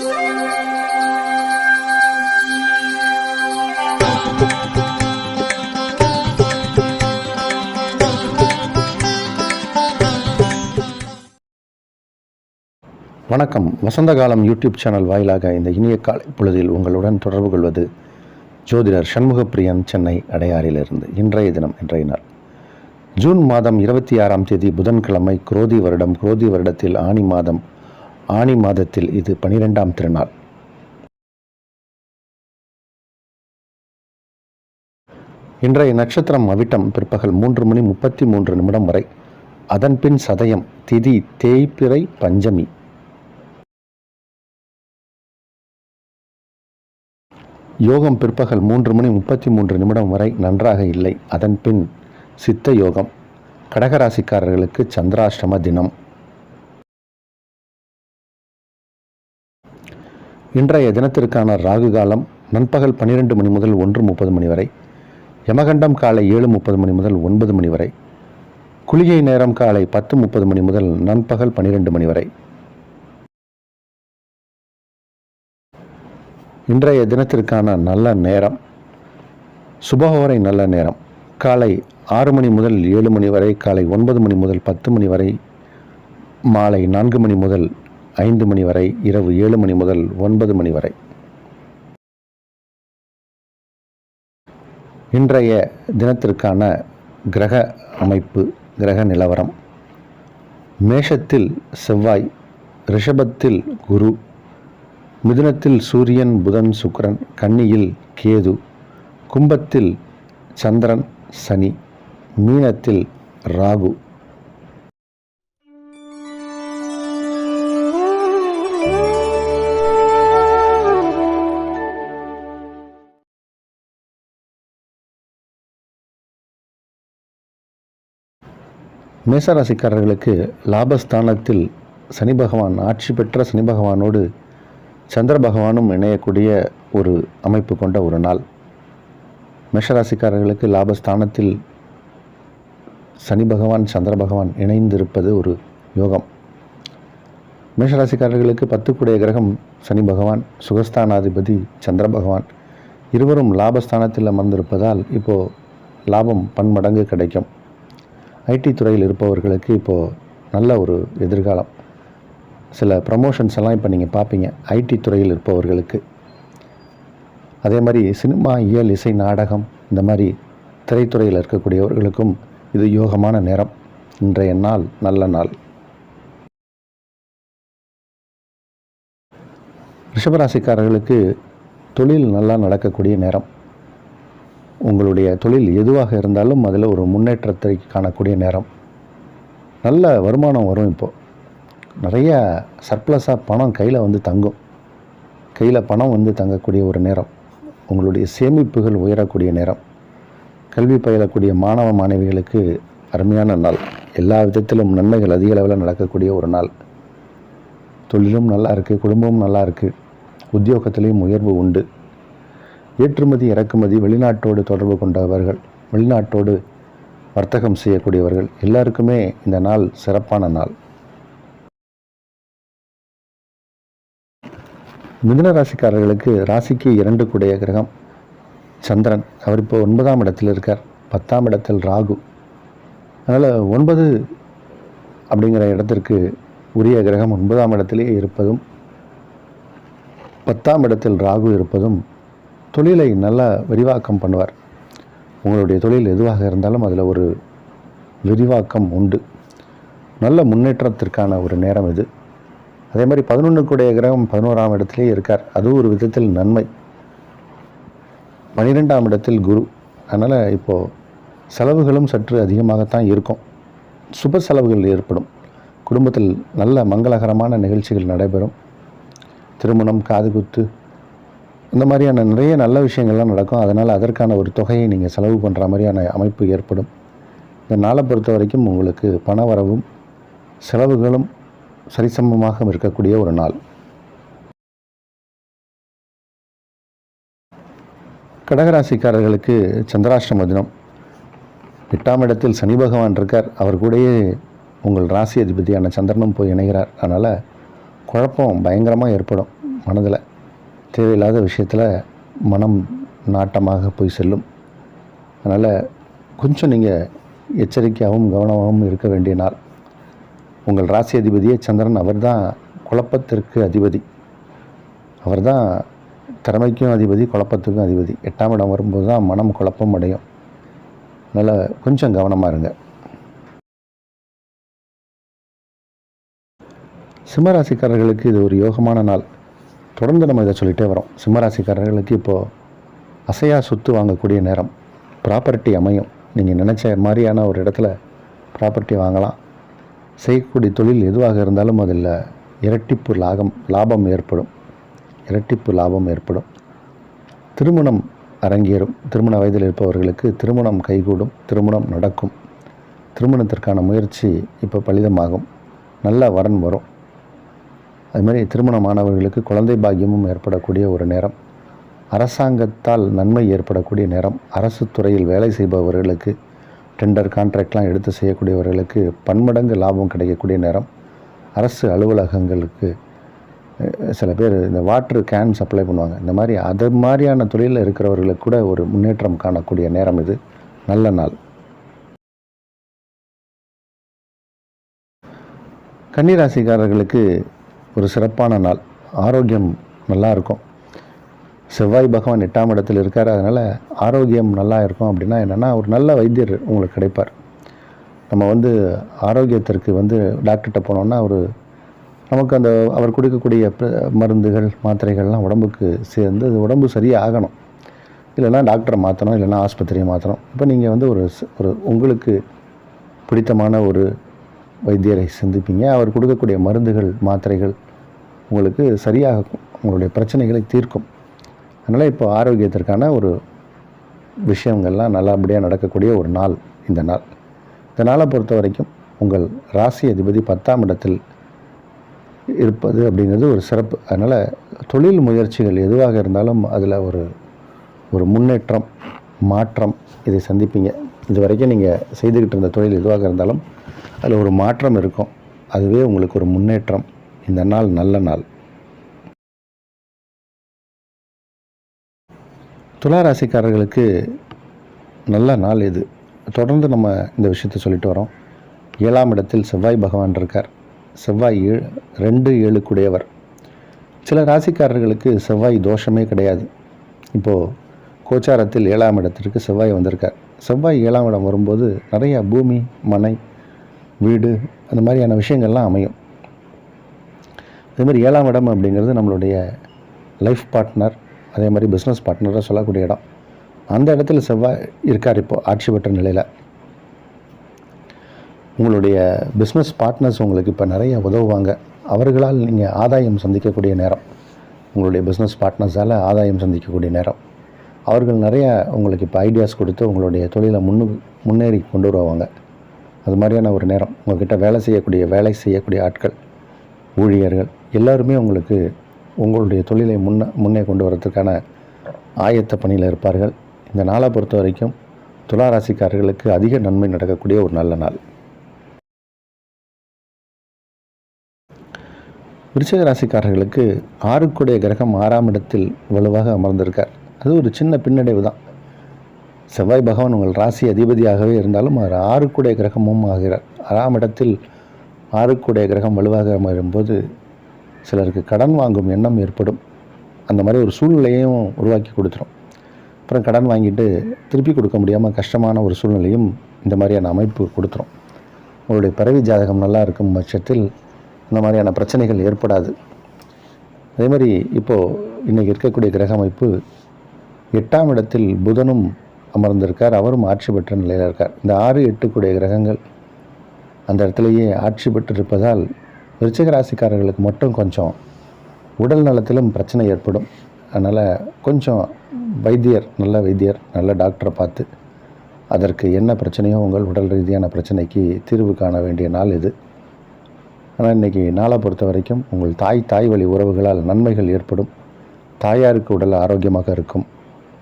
வணக்கம். வசந்த காலம் YouTube channel வாயிலாக இந்த இனிய காலை பொழுதில் உங்களுடன் தொடர்பு கொள்வது ஜோதிடர் சண்முகப்பிரியன், சென்னை அடையாறிலிருந்து. இன்றைய நாள் ஜூன் மாதம் 26ஆம் தேதி புதன்கிழமை, குரோதி வருடத்தில் ஆனி மாதத்தில் இது 12ஆம் திருநாள். இன்றைய நட்சத்திரம் அவிட்டம், பிற்பகல் 3:33 வரை. அதன்பின் சதயம், திதி தேய்பிறை பஞ்சமி. யோகம் பிற்பகல் 3:33 வரை நன்றாக இல்லை. அதன் பின் சித்த யோகம். கடகராசிக்காரர்களுக்கு சந்திராஷ்டம தினம். இன்றைய தினத்திற்கான ராகு காலம் நண்பகல் 12 மணி முதல் 1:30 வரை. யமகண்டம் காலை 7:30 முதல் 9 வரை. குளிகை நேரம் காலை 10:30 முதல் நண்பகல் 12 வரை. இன்றைய தினத்திற்கான நல்ல நேரம், சுபஹோரை நல்ல நேரம் காலை 6 மணி முதல் 7 வரை, காலை 9 முதல் 10 வரை, மாலை 4 முதல் 5 வரை, இரவு 7 முதல் 9 வரை. இன்றைய தினத்திற்கான கிரக அமைப்பு, கிரக நிலவரம்: மேஷத்தில் செவ்வாய், ரிஷபத்தில் குரு, மிதுனத்தில் சூரியன் புதன் சுக்கிரன், கன்னியில் கேது, கும்பத்தில் சந்திரன் சனி, மீனத்தில் ராகு. மேசராசிக்காரர்களுக்கு லாபஸ்தானத்தில் சனி பகவான், ஆட்சி பெற்ற சனி பகவானோடு சந்திர பகவானும் இணையக்கூடிய ஒரு அமைப்பு கொண்ட ஒரு நாள். மேஷராசிக்காரர்களுக்கு லாபஸ்தானத்தில் சனி பகவான் சந்திர பகவான் இணைந்திருப்பது ஒரு யோகம். மேஷராசிக்காரர்களுக்கு 10 கிரகம் சனி பகவான், சுகஸ்தானாதிபதி சந்திர பகவான் இருவரும் லாபஸ்தானத்தில் அமர்ந்திருப்பதால் இப்போது லாபம் பன்மடங்கு கிடைக்கும். ஐடி துறையில் இருப்பவர்களுக்கு இப்போது நல்ல ஒரு எதிர்காலம். சில ப்ரமோஷன்ஸ் எல்லாம் இப்போ நீங்கள் பார்ப்பீங்க ஐடி துறையில் இருப்பவர்களுக்கு. அதே மாதிரி சினிமா, இயல், இசை, நாடகம், இந்த மாதிரி திரைத்துறையில் இருக்கக்கூடியவர்களுக்கும் இது யோகமான நேரம். இன்றைய நாள் நல்ல நாள். ரிஷபராசிக்காரர்களுக்கு தொழில் நல்லா நடக்கக்கூடிய நேரம். உங்களுடைய தொழில் எதுவாக இருந்தாலும் அதில் ஒரு முன்னேற்றத்தை காணக்கூடிய நேரம். நல்ல வருமானம் வரும். இப்போது நிறைய சர்ப்ளஸாக பணம் கையில் தங்கும். கையில் பணம் தங்கக்கூடிய ஒரு நேரம். உங்களுடைய சேமிப்புகள் உயரக்கூடிய நேரம். கல்வி பயிலக்கூடிய மாணவ மாணவிகளுக்கு அருமையான நாள். எல்லா விதத்திலும் நன்மைகள் அதிக அளவில் நடக்கக்கூடிய ஒரு நாள். தொழிலும் நல்லா இருக்குது, குடும்பமும் நல்லா இருக்குது, உத்தியோகத்திலையும் உயர்வு உண்டு. ஏற்றுமதி இறக்குமதி, வெளிநாட்டோடு தொடர்பு கொண்டவர்கள், வெளிநாட்டோடு வர்த்தகம் செய்யக்கூடியவர்கள் எல்லாருக்குமே இந்த நாள் சிறப்பான நாள். மிதுன ராசிக்காரர்களுக்கு ராசிக்கு 2 கிரகம் சந்திரன். அவர் இப்போ 9ஆம் இடத்தில் இருக்கார். 10ஆம் இடத்தில் ராகு. அதனால் 9 அப்படிங்கிற இடத்திற்கு உரிய கிரகம் 9ஆம் இடத்திலேயே இருப்பதும் 10ஆம் இடத்தில் ராகு இருப்பதும் தொழிலை நல்லா விரிவாக்கம் பண்ணுவார். உங்களுடைய தொழில் எதுவாக இருந்தாலும் அதில் ஒரு விரிவாக்கம் உண்டு. நல்ல முன்னேற்றத்திற்கான ஒரு நேரம் இது. அதே மாதிரி 11 கிரகம் 11ஆம் இடத்திலே இருக்கார். அது ஒரு விதத்தில் நன்மை. 12ஆம் இடத்தில் குரு. அதனால் இப்போது செலவுகளும் சற்று அதிகமாகத்தான் இருக்கும். சுப செலவுகள் ஏற்படும். குடும்பத்தில் நல்ல மங்களகரமான நிகழ்ச்சிகள் நடைபெறும். திருமணம், காதுகுத்து, இந்த மாதிரியான நிறைய நல்ல விஷயங்கள்லாம் நடக்கும். அதனால் அதற்கான ஒரு தொகையை நீங்கள் செலவு பண்ணுற மாதிரியான அமைப்பு ஏற்படும். இந்த நாளை பொறுத்த வரைக்கும் உங்களுக்கு பண வரவும் செலவுகளும் சரிசமமாக இருக்கக்கூடிய ஒரு நாள். கடகராசிக்காரர்களுக்கு சந்திராஷ்டம தினம். 8ஆம் இடத்தில் சனி பகவான் இருக்கார். அவர் கூடயே உங்கள் ராசி அதிபதியான சந்திரனும் போய் இணைகிறார். அதனால் குழப்பம் பயங்கரமாக ஏற்படும். மனதில் தேவையில்லாத விஷயத்தில் மனம் நாட்டமாக போய் செல்லும். அதனால் கொஞ்சம் நீங்கள் எச்சரிக்கையாகவும் கவனமாகவும் இருக்க வேண்டிய நாள். உங்கள் ராசி அதிபதியே சந்திரன், அவர் தான் குழப்பத்திற்கு அதிபதி, அவர் தான் திறமைக்கும் அதிபதி, குழப்பத்துக்கும் அதிபதி. 8ஆம் இடம் வரும்போது தான் மனம் குழப்பம் அடையும். அதனால் கொஞ்சம் கவனமாக இருங்க. சிம்மராசிக்காரர்களுக்கு இது ஒரு யோகமான நாள். தொடர்ந்து நம்ம இதை சொல்லிகிட்டே வரோம். சிம்மராசிக்காரர்களுக்கு இப்போது அசையா சொத்து வாங்கக்கூடிய நேரம். ப்ராப்பர்ட்டி அமையும். நீங்கள் நினச்ச மாதிரியான ஒரு இடத்துல ப்ராப்பர்ட்டி வாங்கலாம். செய்யக்கூடிய தொழில் எதுவாக இருந்தாலும் அதில் இரட்டிப்பு லாபம் ஏற்படும். திருமணம் அரங்கேறும். திருமண வயதில் இருப்பவர்களுக்கு திருமணம் கைகூடும், திருமணம் நடக்கும். திருமணத்திற்கான முயற்சி இப்போ பலிதமாகும். நல்ல வரன் வரும். அதுமாதிரி திருமணமானவர்களுக்கு குழந்தை பாக்கியமும் ஏற்படக்கூடிய ஒரு நேரம். அரசாங்கத்தால் நன்மை ஏற்படக்கூடிய நேரம். அரசு துறையில் வேலை செய்பவர்களுக்கு, டெண்டர் கான்ட்ராக்ட்லாம் எடுத்து செய்யக்கூடியவர்களுக்கு பன்மடங்கு லாபம் கிடைக்கக்கூடிய நேரம். அரசு அலுவலகங்களுக்கு சில பேர் இந்த வாட்டர் கேன் சப்ளை பண்ணுவாங்க. இந்த மாதிரி அது மாதிரியான தொழிலில் இருக்கிறவர்களுக்கு கூட ஒரு முன்னேற்றம் காணக்கூடிய நேரம் இது. நல்ல நாள். கன்னிராசிக்காரர்களுக்கு ஒரு சிறப்பான நாள். ஆரோக்கியம் நல்லா இருக்கும். செவ்வாய் பகவான் 8ஆம் இடத்தில் இருக்கார். அதனால் ஆரோக்கியம் நல்லா இருக்கும். அப்படின்னா என்னென்னா, ஒரு நல்ல வைத்தியர் உங்களுக்கு கிடைப்பார். நம்ம ஆரோக்கியத்திற்கு டாக்டர்கிட்ட போனோன்னா நமக்கு அவர் கொடுக்கக்கூடிய மருந்துகள் மாத்திரைகள்லாம் உடம்புக்கு சேர்ந்து அது உடம்பு சரியாகணும். இல்லைன்னா டாக்டரை மாற்றணும், இல்லைன்னா ஆஸ்பத்திரியை மாற்றணும். இப்போ நீங்கள் ஒரு உங்களுக்கு பிடித்தமான ஒரு வைத்தியரை சந்திப்பீங்க. அவர் கொடுக்கக்கூடிய மருந்துகள் மாத்திரைகள் உங்களுக்கு சரியாகும், உங்களுடைய பிரச்சனைகளை தீர்க்கும். அதனால் இப்போ ஆரோக்கியத்திற்கான ஒரு விஷயங்கள்லாம் நல்லபடியாக நடக்கக்கூடிய ஒரு நாள் இந்த நாள். இந்த நாளை பொறுத்த வரைக்கும் உங்கள் ராசி அதிபதி 10ஆம் இடத்தில் இருப்பது அப்படிங்கிறது ஒரு சிறப்பு. அதனால் தொழில் முயற்சிகள் எதுவாக இருந்தாலும் அதில் ஒரு முன்னேற்றம், மாற்றம் இதை சந்திப்பீங்க. இது வரைக்கும் நீங்கள் செய்துக்கிட்டு இருந்த தொழில் எதுவாக இருந்தாலும் அதில் ஒரு மாற்றம் இருக்கும். அதுவே உங்களுக்கு ஒரு முன்னேற்றம். இந்த நாள் நல்ல நாள். துளாராசிக்காரர்களுக்கு நல்ல நாள் இது. தொடர்ந்து நம்ம இந்த விஷயத்தை சொல்லிட்டு வரோம். 7ஆம் இடத்தில் செவ்வாய் பகவான் இருக்கார். செவ்வாய் 2-7 கூடியவர். சில ராசிக்காரர்களுக்கு செவ்வாய் தோஷமே கிடையாது. இப்போது கோச்சாரத்தில் 7ஆம் இடத்திற்கு செவ்வாய் வந்திருக்கார். செவ்வாய் 7ஆம் இடம் வரும்போது நிறையா பூமி, மனை, வீடு அந்த மாதிரியான விஷயங்கள்லாம் அமையும். அதேமாதிரி 7ஆம் இடம் அப்படிங்கிறது நம்மளுடைய லைஃப் பார்ட்னர், அதே மாதிரி பிஸ்னஸ் பார்ட்னராக சொல்லக்கூடிய இடம். அந்த இடத்துல செவ்வாய் இருக்கார். இப்போது ஆட்சி பெற்ற நிலையில் உங்களுடைய பிஸ்னஸ் பார்ட்னர்ஸ் உங்களுக்கு இப்போ நிறைய உதவுவாங்க. அவர்களால் நீங்கள் ஆதாயம் சந்திக்கக்கூடிய நேரம். உங்களுடைய பிஸ்னஸ் பார்ட்னர்ஸால் ஆதாயம் சந்திக்கக்கூடிய நேரம். அவர்கள் நிறைய உங்களுக்கு இப்போ ஐடியாஸ் கொடுத்து உங்களுடைய தொழிலை முன்னேறி கொண்டு வருவாங்க. அது மாதிரியான ஒரு நேரம். உங்கள்கிட்ட வேலை செய்யக்கூடிய ஆட்கள், ஊழியர்கள் எல்லாருமே உங்களுடைய தொழிலை முன்னே கொண்டு வரதுக்கான ஆயத்த பணியில் இருப்பார்கள். இந்த நாளை பொறுத்த வரைக்கும் துளாராசிக்காரர்களுக்கு அதிக நன்மை நடக்கக்கூடிய ஒரு நல்ல நாள். விருச்சிக ராசிக்காரர்களுக்கு 6 கிரகம் 6ஆம் இடத்தில் வலுவாக அமர்ந்திருக்கார். அது ஒரு சின்ன பின்னடைவு தான். செவ்வாய் பகவான் உங்கள் ராசி அதிபதியாகவே இருந்தாலும் அவர் 6 கிரகமும் ஆகிறார். 6ஆம் இடத்தில் 6 கிரகம் வலுவாக அமரும்போது சிலருக்கு கடன் வாங்கும் எண்ணம் ஏற்படும். அந்த மாதிரி ஒரு சூழ்நிலையும் உருவாக்கி கொடுத்துரும். அப்புறம் கடன் வாங்கிட்டு திருப்பி கொடுக்க முடியாமல் கஷ்டமான ஒரு சூழ்நிலையும் இந்த மாதிரியான அமைப்பு கொடுத்துரும். உங்களுடைய பிறவி ஜாதகம் நல்லா இருக்கும் பட்சத்தில் இந்த மாதிரியான பிரச்சனைகள் ஏற்படாது. அதே மாதிரி இப்போது இன்றைக்கி இருக்கக்கூடிய கிரக அமைப்பு 8ஆம் இடத்தில் புதனும் அமர்ந்திருக்கார். அவரும் ஆட்சி பெற்ற நிலையில் இருக்கார். இந்த 6-8 கிரகங்கள் அந்த இடத்துலையே ஆட்சி பெற்றிருப்பதால் விருச்சிக ராசிக்காரர்களுக்கு மட்டும் கொஞ்சம் உடல் நலத்திலும் பிரச்சனை ஏற்படும். அதனால் கொஞ்சம் நல்ல டாக்டரை பார்த்து அதற்கு என்ன பிரச்சனையோ உங்கள் உடல் ரீதியான பிரச்சனைக்கு தீர்வு காண வேண்டிய நாள் இது. ஆனால் இன்றைக்கி நாளை பொறுத்த வரைக்கும் உங்கள் தாய் வழி உறவுகளால் நன்மைகள் ஏற்படும். தாயாருக்கு உடல் ஆரோக்கியமாக இருக்கும்.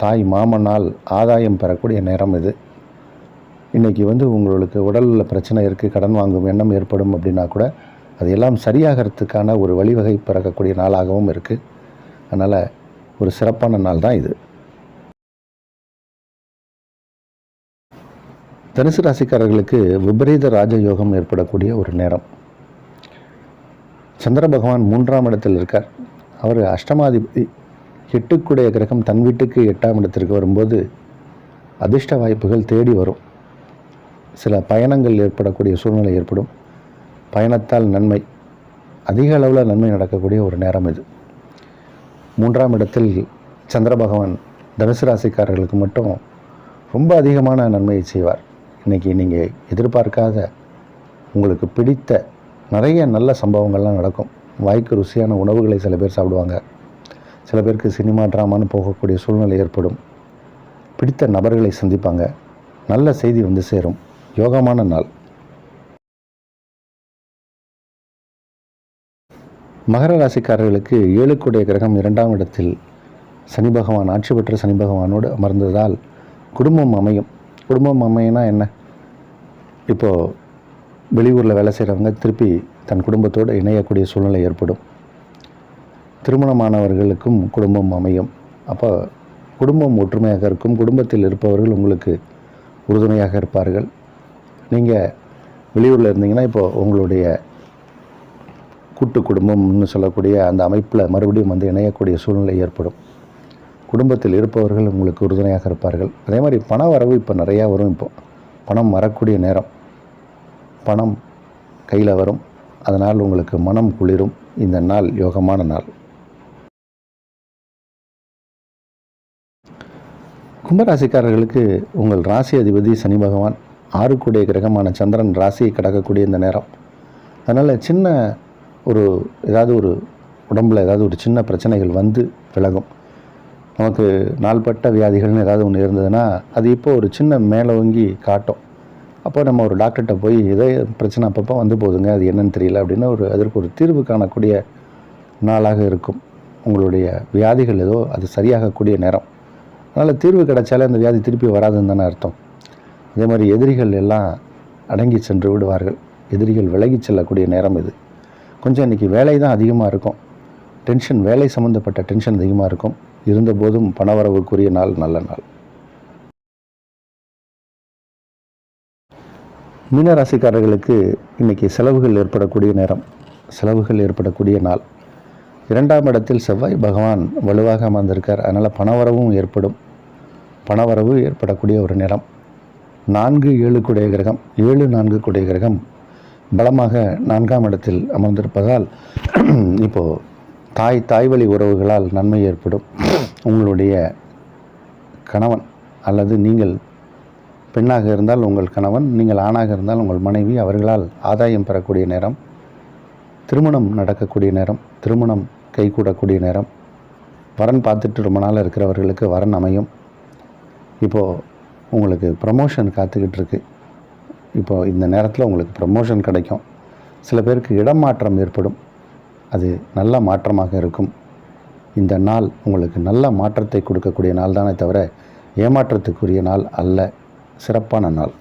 தாய் மாமனால் ஆதாயம் பெறக்கூடிய நேரம் இது. இன்றைக்கி உங்களுக்கு உடலில் பிரச்சனை இருக்குது, கடன் வாங்கும் எண்ணம் ஏற்படும் அப்படின்னா கூட அதையெல்லாம் சரியாகிறதுக்கான ஒரு வழிவகை பிறக்கக்கூடிய நாளாகவும் இருக்குது. அதனால் ஒரு சிறப்பான நாள் தான் இது. தனுசு ராசிக்காரர்களுக்கு விபரீத ராஜயோகம் ஏற்படக்கூடிய ஒரு நேரம். சந்திர பகவான் 3ஆம் இடத்தில் இருக்கார். அவர் அஷ்டமாதிபதி. 8க்குடைய கிரகம் தன் வீட்டுக்கு 8ஆம் இடத்திற்கு வரும்போது அதிர்ஷ்ட வாய்ப்புகள் தேடி வரும். சில பயணங்கள் ஏற்படக்கூடிய சூழ்நிலை ஏற்படும். பயணத்தால் நன்மை, அதிக அளவில் நன்மை நடக்கக்கூடிய ஒரு நேரம் இது. 3ஆம் இடத்தில் சந்திர பகவான் தனுசு ராசிக்காரர்களுக்கு மட்டும் ரொம்ப அதிகமான நன்மையை செய்வார். இன்றைக்கி நீங்கள் எதிர்பார்க்காத, உங்களுக்கு பிடித்த நிறைய நல்ல சம்பவங்கள்லாம் நடக்கும். வாய்க்கு ருசியான உணவுகளை சில பேர் சாப்பிடுவாங்க. சில பேருக்கு சினிமா ட்ராமான்னு போகக்கூடிய சூழ்நிலை ஏற்படும். பிடித்த நபர்களை சந்திப்பாங்க. நல்ல செய்தி வந்து சேரும். யோகமான நாள். மகர ராசிக்காரர்களுக்கு 7க்குடைய கிரகம் 2ஆம் இடத்தில் சனி பகவான் ஆட்சி பெற்ற சனி பகவானோடு அமர்ந்ததால் குடும்பம் அமையும். குடும்பம் அமையினா என்ன? இப்போது வெளியூரில் வேலை செய்கிறவங்க திருப்பி தன் குடும்பத்தோடு இணையக்கூடிய சூழ்நிலை ஏற்படும். திருமணமானவர்களுக்கும் குடும்பம் அமையும். அப்போ குடும்பம் ஒற்றுமையாக இருக்கும். குடும்பத்தில் இருப்பவர்கள் உங்களுக்கு உறுதுணையாக இருப்பார்கள். நீங்கள் வெளியூரில் இருந்தீங்கன்னா இப்போது உங்களுடைய கூட்டு குடும்பம்னு சொல்லக்கூடிய அந்த அமைப்பில் மறுபடியும் வந்து இணையக்கூடிய சூழ்நிலை ஏற்படும். குடும்பத்தில் இருப்பவர்கள் உங்களுக்கு உறுதுணையாக இருப்பார்கள். அதே மாதிரி பண வரவு இப்போ நிறையா வரும். இப்போ பணம் வரக்கூடிய நேரம். பணம் கையில் வரும். அதனால் உங்களுக்கு மனம் குளிரும். இந்த நாள் யோகமான நாள். கும்பராசிக்காரர்களுக்கு உங்கள் ராசி அதிபதி சனி பகவான் 6க்குடைய கிரகமான சந்திரன் ராசியை கடக்கக்கூடிய இந்த நேரம். அதனால் சின்ன ஏதாவது ஒரு உடம்பில் ஏதாவது ஒரு சின்ன பிரச்சனைகள் வந்து விலகும். நமக்கு நாள்பட்ட வியாதிகள்னு ஏதாவது ஒன்று இருந்ததுன்னா அது இப்போ ஒரு சின்ன மேலோங்கி காட்டும். அப்போ நம்ம ஒரு டாக்டர்கிட்ட போய் இதே பிரச்சனை அப்பப்போ வந்து போகுதுங்க, அது என்னன்னு தெரியல அப்படின்னு அதற்கு ஒரு தீர்வு காணக்கூடிய நாளாக இருக்கும். உங்களுடைய வியாதிகள் ஏதோ அது சரியாகக்கூடிய நேரம். அதனால் தீர்வு கிடைச்சாலே அந்த வியாதி திருப்பி வராதுன்னு தானே அர்த்தம். அதே மாதிரி எதிரிகள் எல்லாம் அடங்கி சென்று விடுவார்கள். எதிரிகள் விலகி செல்லக்கூடிய நேரம் இது. கொஞ்சம் இன்றைக்கி வேலை தான் அதிகமாக இருக்கும். டென்ஷன், வேலை சம்மந்தப்பட்ட டென்ஷன் அதிகமாக இருக்கும். இருந்தபோதும் பணவரவுக்குரிய நாள், நல்ல நாள். மீனராசிக்காரர்களுக்கு இன்றைக்கி செலவுகள் ஏற்படக்கூடிய நேரம். செலவுகள் ஏற்படக்கூடிய நாள். 2ஆம் இடத்தில் செவ்வாய் பகவான் வலுவாக அமர்ந்திருக்கார். அதனால் பணவரவும் ஏற்படும். பணவரவு ஏற்படக்கூடிய ஒரு நேரம். 4-7 கிரகம் 7-4 கிரகம் பலமாக 4ஆம் இடத்தில் அமர்ந்திருப்பதால் இப்போது தாய் வழி உறவுகளால் நன்மை ஏற்படும். உங்களுடைய கணவன் அல்லது நீங்கள் பெண்ணாக இருந்தால் உங்கள் கணவன், நீங்கள் ஆணாக இருந்தால் உங்கள் மனைவி, அவர்களால் ஆதாயம் பெறக்கூடிய நேரம். திருமணம் நடக்கக்கூடிய நேரம். திருமணம் கைகூடக்கூடிய நேரம். வரன் பார்த்துட்டு ரொம்ப நாள் இருக்கிறவர்களுக்கு வரன் அமையும். இப்போது உங்களுக்கு ப்ரமோஷன் காத்துக்கிட்டு இருக்கு. இப்போது இந்த நேரத்தில் உங்களுக்கு ப்ரமோஷன் கிடைக்கும். சில பேருக்கு இடமாற்றம் ஏற்படும். அது நல்ல மாற்றமாக இருக்கும். இந்த நாள் உங்களுக்கு நல்ல மாற்றத்தை கொடுக்கக்கூடிய நாள் தானே தவிர ஏமாற்றத்துக்குரிய நாள் அல்ல. சிறப்பான நாள்.